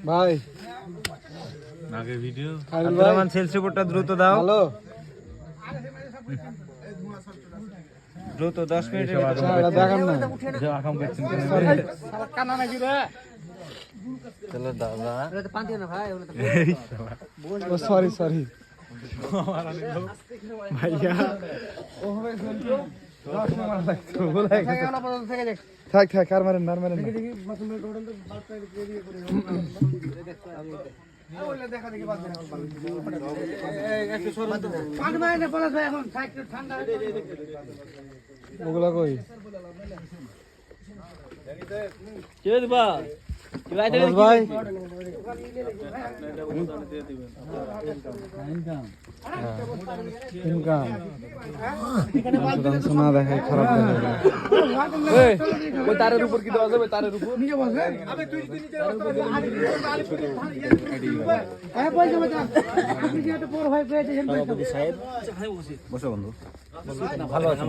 ভাই আগে video Abdur sales রিপোর্টটা দ্রুত দাও। হ্যালো দ্রুত 10 মিনিটের দেখান না আকাম করছেন চলো দাদা ও সরি সরি ভাইয়া থাক থাক আর মারেন না আর মারেন না ওগুলা কই ভাই ইনকাম না দেখাই খারাপ ওই তারের উপর কি দেওয়া যাবে? তারের উপর বসো বন্ধু ভালো আছে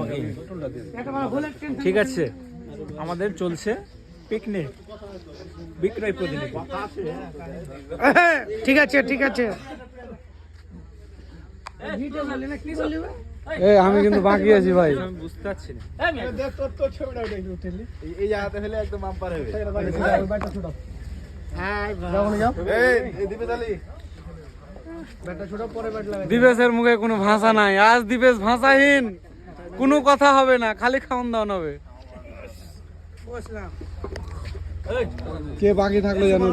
ঠিক আছে। আমাদের চলছে পিকনিক বিক্রয় প্রতিনিধি। ঠিক আছে ঠিক আছে এই আমি কিন্তু বাকি আছি ভাই আমি বুঝতে পারছি না। এই জায়গাতে হলে একদম বাম্পার হবে। দিবেশের মুখে কোনো ভাষা নাই, আজ দিবেশ ভাষাহীন, কোনো কথা হবে না, খালি খাওয়ান দাওয়ান হবে। কে বাকি থাকলো জানো?